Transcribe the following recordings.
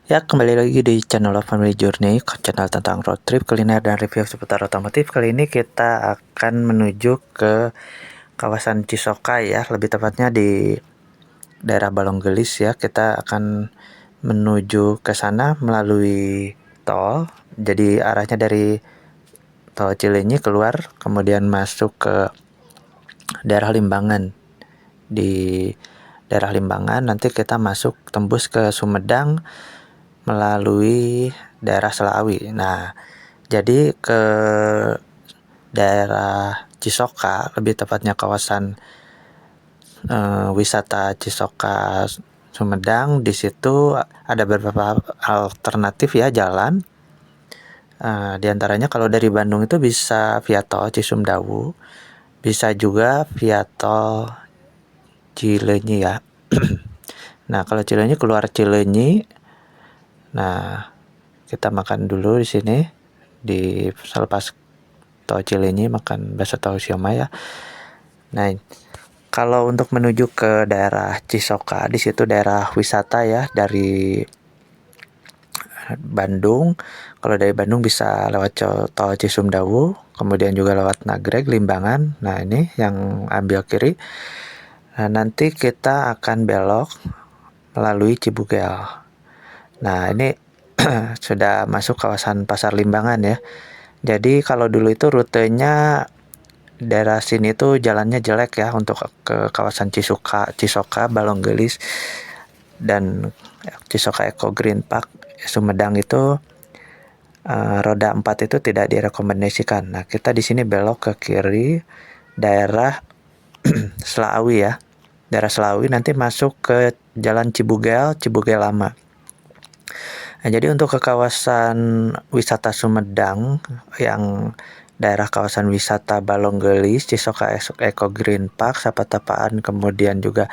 Ya, kembali lagi di channel Family Journey, channel tentang road trip, kuliner, dan review seputar otomotif. Kali ini kita akan menuju ke kawasan Cisokai ya, lebih tepatnya di daerah Balonggelis ya. Kita akan menuju ke sana melalui tol. Jadi arahnya dari tol Cilenyi keluar, kemudian masuk ke daerah Limbangan. Di daerah Limbangan nanti kita masuk tembus ke Sumedang melalui daerah Selawi. Nah, jadi ke daerah Cisoka, lebih tepatnya kawasan wisata Cisoka Sumedang. Di situ ada beberapa alternatif ya jalan. Di antaranya kalau dari Bandung itu bisa via tol Cisumdawu, bisa juga via tol Cileunyi ya. Nah, kalau Cileunyi keluar Cileunyi, nah kita makan dulu di sini di selepas tol Cileunyi, makan bakso tahu siomay ya. Nah, kalau untuk menuju ke daerah Cisoka, di situ daerah wisata ya dari Bandung. Kalau dari Bandung bisa lewat tol Cisumdawu, kemudian juga lewat Nagreg, Limbangan. Nah, ini yang ambil kiri. Nah, nanti kita akan belok melalui Cibugel. Nah, ini sudah masuk kawasan Pasar Limbangan ya. Jadi kalau dulu itu rutenya daerah sini tuh jalannya jelek ya untuk ke kawasan Cisoka, Balonggelis, dan Cisoka Eco Green Park, Sumedang itu roda 4 itu tidak direkomendasikan. Nah, kita di sini belok ke kiri daerah Selawi ya. Daerah Selawi nanti masuk ke Jalan Cibugel Lama. Nah, jadi untuk ke kawasan wisata Sumedang yang daerah kawasan wisata Balonggelis, Cisoka Eco Green Park, Sapatapaan, kemudian juga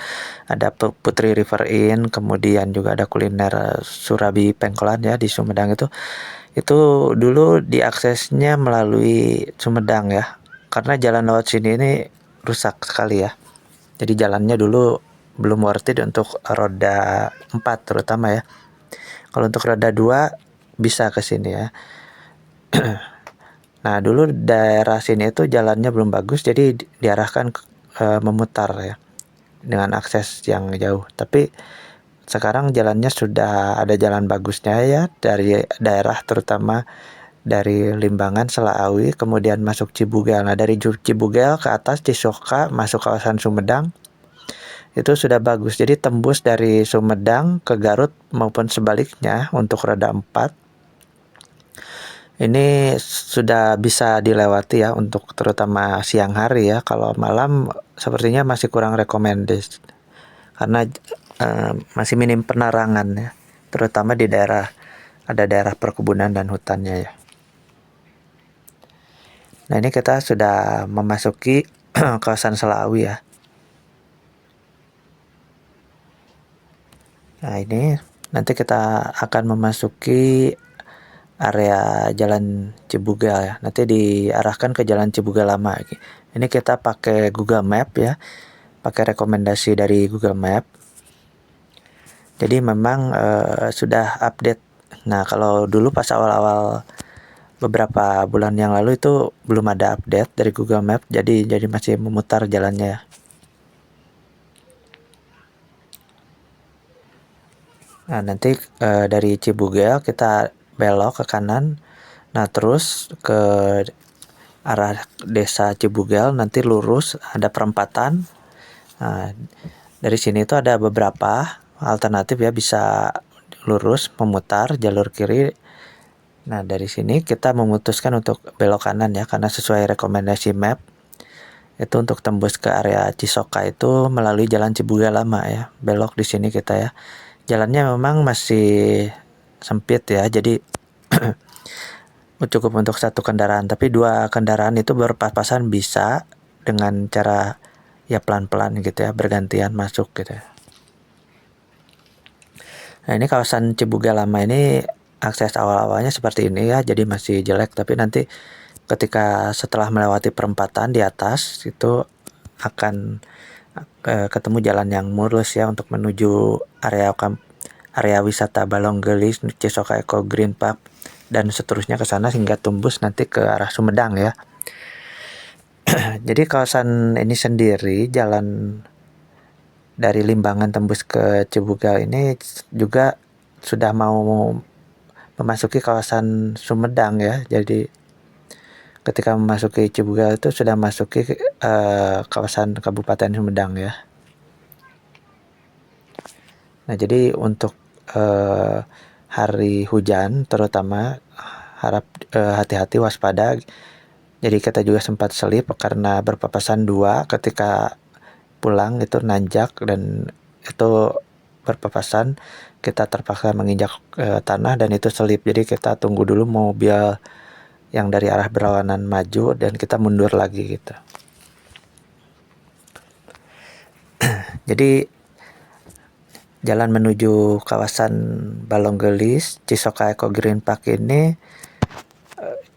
ada Putri River Inn, kemudian juga ada kuliner Surabi Pengkolan ya di Sumedang itu dulu diaksesnya melalui Sumedang ya, karena jalan lewat sini ini rusak sekali ya. Jadi jalannya dulu belum worth it untuk roda 4 terutama ya. Kalau untuk roda 2 bisa ke sini ya. Nah, dulu daerah sini itu jalannya belum bagus, jadi diarahkan memutar ya dengan akses yang jauh. Tapi sekarang jalannya sudah ada jalan bagusnya ya, dari daerah terutama dari Limbangan, Selawi, kemudian masuk Cibugel. Nah, dari Cibugel ke atas Cisoka masuk kawasan Sumedang itu sudah bagus. Jadi tembus dari Sumedang ke Garut maupun sebaliknya untuk roda 4 ini sudah bisa dilewati ya, untuk terutama siang hari ya. Kalau malam sepertinya masih kurang recommended karena masih minim penerangan ya, terutama di daerah perkebunan dan hutannya ya. Nah, ini kita sudah memasuki kawasan Selawi ya. Nah, ini nanti kita akan memasuki area Jalan Cibugel ya. Nanti diarahkan ke Jalan Cibugel Lama. Ini kita pakai Google Map ya. Pakai rekomendasi dari Google Map. Jadi memang sudah update. Nah, kalau dulu pas awal-awal beberapa bulan yang lalu itu belum ada update dari Google Map, jadi masih memutar jalannya. Nah, nanti dari Cibugel kita belok ke kanan. Nah, terus ke arah desa Cibugel nanti lurus ada perempatan. Nah, dari sini itu ada beberapa alternatif ya, bisa lurus memutar jalur kiri. Nah, dari sini kita memutuskan untuk belok kanan ya, karena sesuai rekomendasi map itu untuk tembus ke area Cisoka itu melalui Jalan Cibugel Lama ya. Belok di sini kita ya. Jalannya memang masih sempit ya, jadi cukup untuk satu kendaraan, tapi 2 kendaraan itu berpapasan bisa dengan cara ya pelan-pelan gitu ya, bergantian masuk gitu ya. Nah, ini kawasan Cibugel Lama ini akses awal-awalnya seperti ini ya, jadi masih jelek, tapi nanti ketika setelah melewati perempatan di atas itu akan ketemu jalan yang mulus ya untuk menuju area wisata Balonggelis, Cisoka Eco Green Park, dan seterusnya ke sana hingga tembus nanti ke arah Sumedang ya. Jadi kawasan ini sendiri, jalan dari Limbangan tembus ke Cibugal ini juga sudah mau memasuki kawasan Sumedang ya. Jadi ketika memasuki Cibugal itu sudah masuki kawasan Kabupaten Sumedang ya. Nah, jadi untuk hari hujan terutama harap hati-hati, waspada. Jadi kita juga sempat selip karena berpapasan dua ketika pulang itu nanjak dan itu berpapasan, kita terpaksa menginjak tanah dan itu selip. Jadi kita tunggu dulu mobil yang dari arah berlawanan maju dan kita mundur lagi gitu. Jadi jalan menuju kawasan Balonggelis, Cisoka Eco Green Park ini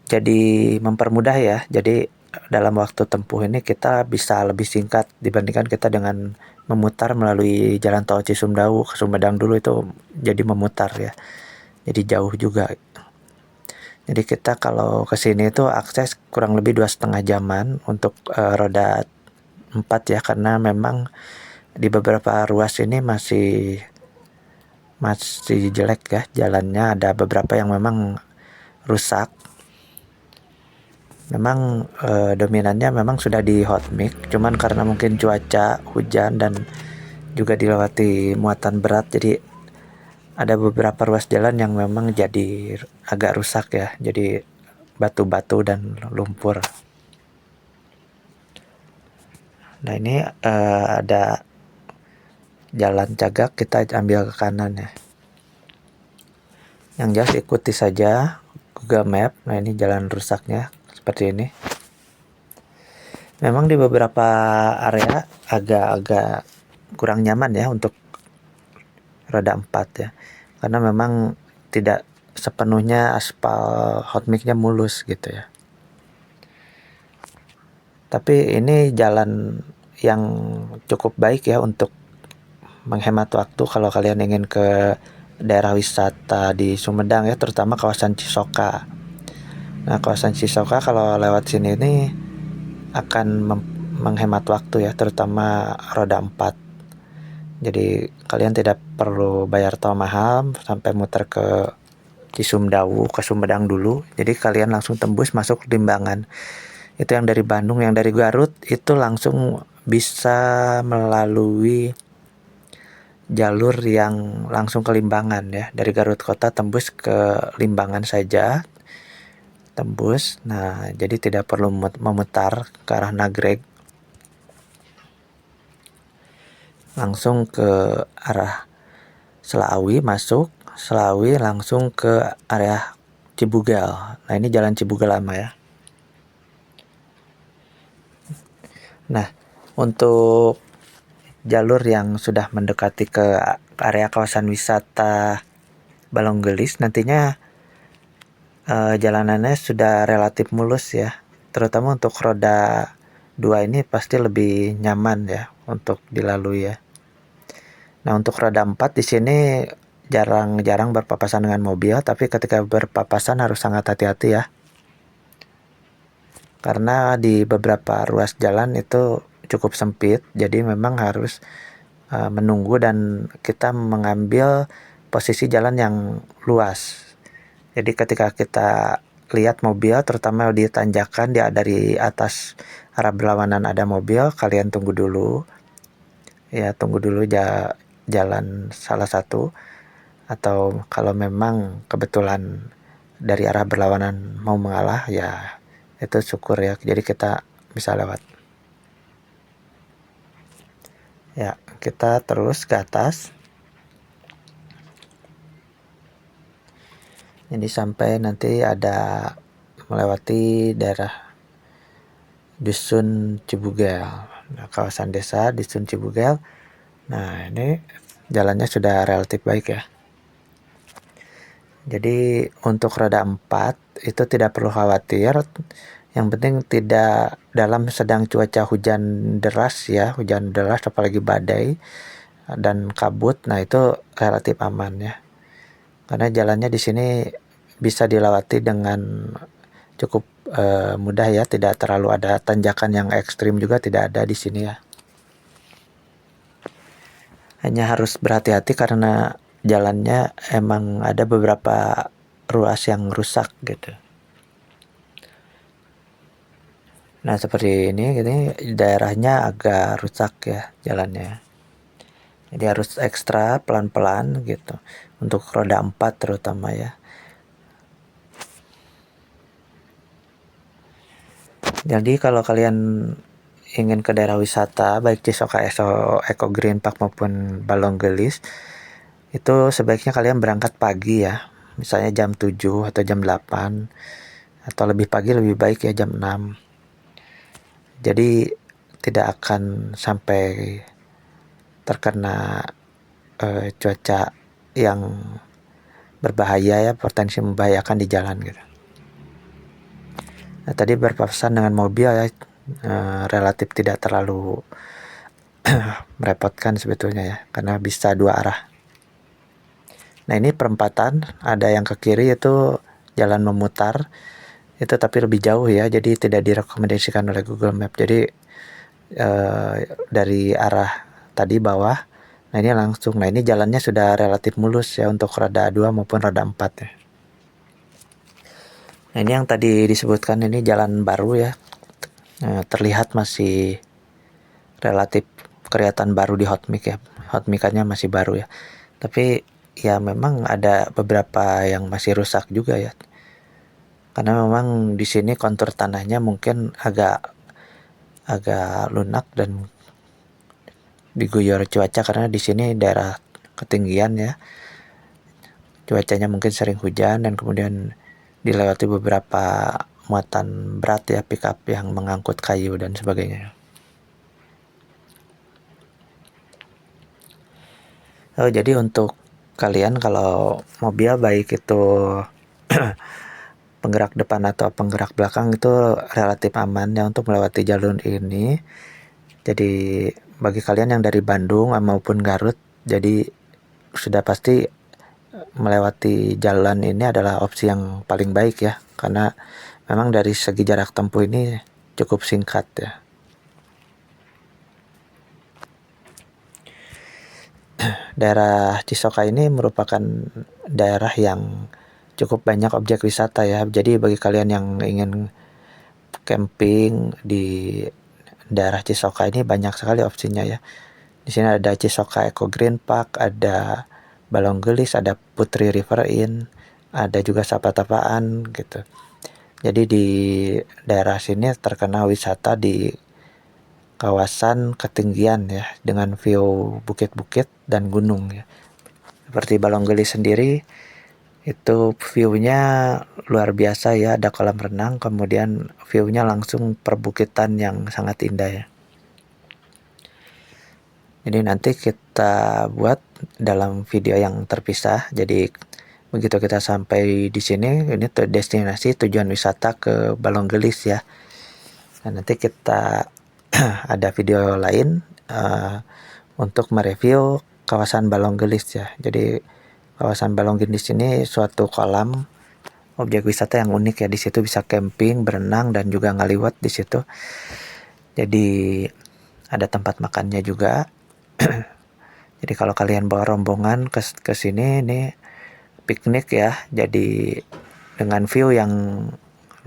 jadi mempermudah ya. Jadi dalam waktu tempuh ini kita bisa lebih singkat dibandingkan kita dengan memutar melalui jalan tol Cisumdawu ke Sumedang dulu, itu jadi memutar ya. Jadi jauh juga. Jadi kita kalau ke sini itu akses kurang lebih 2,5 jaman untuk roda 4 ya, karena memang di beberapa ruas ini masih jelek ya jalannya, ada beberapa yang memang rusak. Memang dominannya memang sudah di hot mix, cuman karena mungkin cuaca hujan dan juga dilewati muatan berat, jadi ada beberapa ruas jalan yang memang jadi agak rusak ya, jadi batu-batu dan lumpur. Nah, ini ada jalan cagak, kita ambil ke kanan ya. Yang jelas ikuti saja Google Map. Nah, ini jalan rusaknya seperti ini. Memang di beberapa area agak-agak kurang nyaman ya untuk roda 4 ya, karena memang tidak sepenuhnya aspal hot mix-nya mulus gitu ya. Tapi ini jalan yang cukup baik ya untuk menghemat waktu kalau kalian ingin ke daerah wisata di Sumedang ya, terutama kawasan Cisoka. Nah, kawasan Cisoka kalau lewat sini ini akan menghemat waktu ya, terutama roda 4. Jadi kalian tidak perlu bayar tol mahal sampai muter ke Cisumdawu ke Sumedang dulu. Jadi kalian langsung tembus masuk Limbangan. Itu yang dari Bandung. Yang dari Garut itu langsung bisa melalui jalur yang langsung ke Limbangan ya. Dari Garut kota tembus ke Limbangan saja, tembus. Nah, jadi tidak perlu memutar ke arah Nagreg, langsung ke arah Selawi, masuk Selawi langsung ke area Cibugal. Nah, ini jalan Cibugal lama ya. Nah, untuk jalur yang sudah mendekati ke area kawasan wisata Balonggelis, nantinya jalanannya sudah relatif mulus ya. Terutama untuk roda 2 ini pasti lebih nyaman ya untuk dilalui ya. Nah, untuk roda 4 di sini jarang-jarang berpapasan dengan mobil, tapi ketika berpapasan harus sangat hati-hati ya. Karena di beberapa ruas jalan itu cukup sempit, jadi memang harus menunggu dan kita mengambil posisi jalan yang luas. Jadi ketika kita lihat mobil, terutama di tanjakan dia dari atas arah berlawanan ada mobil, kalian tunggu dulu. Ya, tunggu dulu jalan salah satu, atau kalau memang kebetulan dari arah berlawanan mau mengalah ya itu syukur ya, jadi kita bisa lewat. Ya, kita terus ke atas. Jadi sampai nanti ada melewati daerah Dusun Cibugal. Nah, kawasan desa Dusun Cibugal. Nah, ini jalannya sudah relatif baik ya. Jadi untuk roda 4 itu tidak perlu khawatir. Yang penting tidak dalam sedang cuaca hujan deras ya, hujan deras apalagi badai. dan kabut, nah itu relatif aman ya. Karena jalannya di sini bisa dilewati dengan cukup mudah ya, tidak terlalu ada tanjakan yang ekstrim juga, tidak ada di sini ya. Hanya harus berhati-hati karena jalannya emang ada beberapa ruas yang rusak gitu. Nah seperti ini, daerahnya agak rusak ya jalannya. Jadi harus ekstra pelan-pelan gitu. Untuk roda 4 terutama ya. Jadi kalau kalian ingin ke daerah wisata baik Cisoka Eco Green Park maupun Balonggelis, itu sebaiknya kalian berangkat pagi ya. Misalnya jam 7 atau jam 8, atau lebih pagi lebih baik ya jam 6. Jadi tidak akan sampai terkena cuaca yang berbahaya ya, potensi membahayakan di jalan gitu. Nah, tadi berpapasan dengan mobil ya, relatif tidak terlalu merepotkan sebetulnya ya, karena bisa dua arah. Nah ini perempatan, ada yang ke kiri itu jalan memutar, itu tapi lebih jauh ya, jadi tidak direkomendasikan oleh Google Map. Jadi dari arah tadi bawah, nah ini langsung, nah ini jalannya sudah relatif mulus ya untuk roda 2 maupun roda 4 ya. Nah ini yang tadi disebutkan, ini jalan baru ya, terlihat masih relatif kelihatan baru di Hotmix ya, Hotmix-nya masih baru ya, tapi ya memang ada beberapa yang masih rusak juga ya, karena memang di sini kontur tanahnya mungkin agak lunak dan diguyur cuaca, karena di sini daerah ketinggian ya, cuacanya mungkin sering hujan dan kemudian dilewati beberapa muatan berat ya, pick up yang mengangkut kayu dan sebagainya. Jadi untuk kalian kalau mobil baik itu penggerak depan atau penggerak belakang itu relatif aman ya untuk melewati jalur ini. Jadi bagi kalian yang dari Bandung maupun Garut, jadi sudah pasti melewati jalan ini adalah opsi yang paling baik ya, karena memang dari segi jarak tempuh ini cukup singkat ya. Daerah Cisoka ini merupakan daerah yang cukup banyak objek wisata ya. Jadi bagi kalian yang ingin camping di daerah Cisoka ini banyak sekali opsinya ya. Di sini ada Cisoka Eco Green Park, ada Balonggelis, ada Putri River Inn, ada juga Sapatapaan gitu. Jadi di daerah sini terkenal wisata di kawasan ketinggian ya, dengan view bukit-bukit dan gunung ya. Seperti Balonggelis sendiri itu view-nya luar biasa ya, ada kolam renang, kemudian view-nya langsung perbukitan yang sangat indah ya. Jadi nanti kita buat dalam video yang terpisah. Jadi begitu kita sampai di sini, ini destinasi tujuan wisata ke Balonggelis ya. Nah, nanti kita ada video lain untuk mereview kawasan Balonggelis ya. Jadi kawasan Balonggelis ini suatu kolam objek wisata yang unik ya. Di situ bisa camping, berenang dan juga ngaliwat di situ. Jadi ada tempat makannya juga. Jadi kalau kalian bawa rombongan ke sini, ini piknik ya. Jadi dengan view yang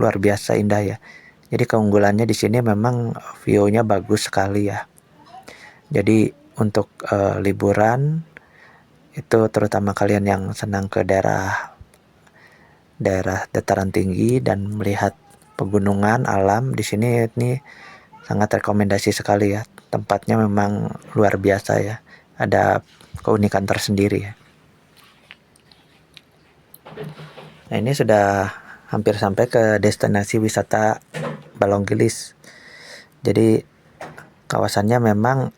luar biasa indah ya. Jadi keunggulannya di sini memang view-nya bagus sekali ya. Jadi untuk liburan itu terutama kalian yang senang ke daerah dataran tinggi dan melihat pegunungan alam, di sini ini sangat rekomendasi sekali ya. Tempatnya memang luar biasa ya. Ada keunikan tersendiri ya. Nah, ini sudah hampir sampai ke destinasi wisata Balonggelis. Jadi kawasannya memang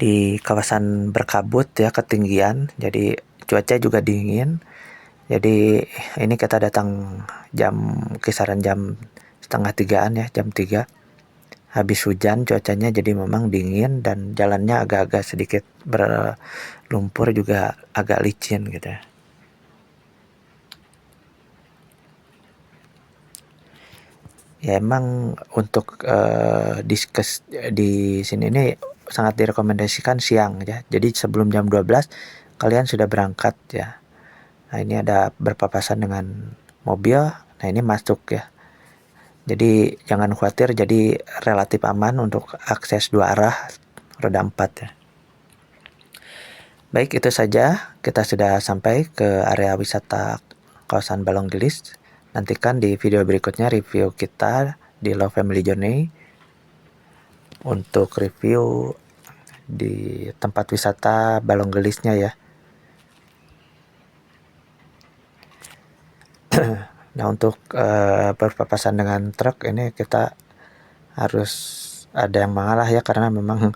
di kawasan berkabut ya, ketinggian. Jadi cuaca juga dingin. Jadi ini kita datang kisaran jam 2:30 ya, jam 3. habis hujan cuacanya jadi memang dingin dan jalannya agak-agak sedikit berlumpur juga agak licin gitu. Ya emang untuk diskus di sini ini sangat direkomendasikan siang ya. Jadi sebelum jam 12 kalian sudah berangkat ya. Nah, ini ada berpapasan dengan mobil. Nah, ini masuk ya. Jadi jangan khawatir, jadi relatif aman untuk akses dua arah roda 4 ya. Baik, itu saja. Kita sudah sampai ke area wisata kawasan Balonggelis. Nantikan di video berikutnya review kita di Love Family Journey untuk review di tempat wisata Balonggelisnya ya. Nah, untuk berpapasan dengan truk ini kita harus ada yang mengalah ya, karena memang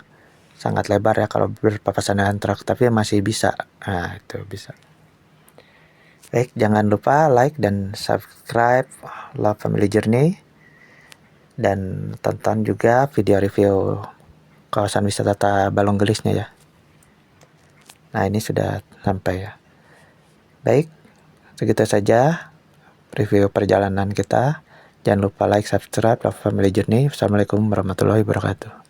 sangat lebar ya kalau berpapasan dengan truk, tapi masih bisa. Nah, itu bisa. Baik, jangan lupa like dan subscribe Love Family Journey, dan tonton juga video review kawasan wisata Balonggelisnya ya. Nah, ini sudah sampai ya. Baik, segitu saja review perjalanan kita. Jangan lupa like, subscribe Love Family Journey. Assalamualaikum warahmatullahi wabarakatuh.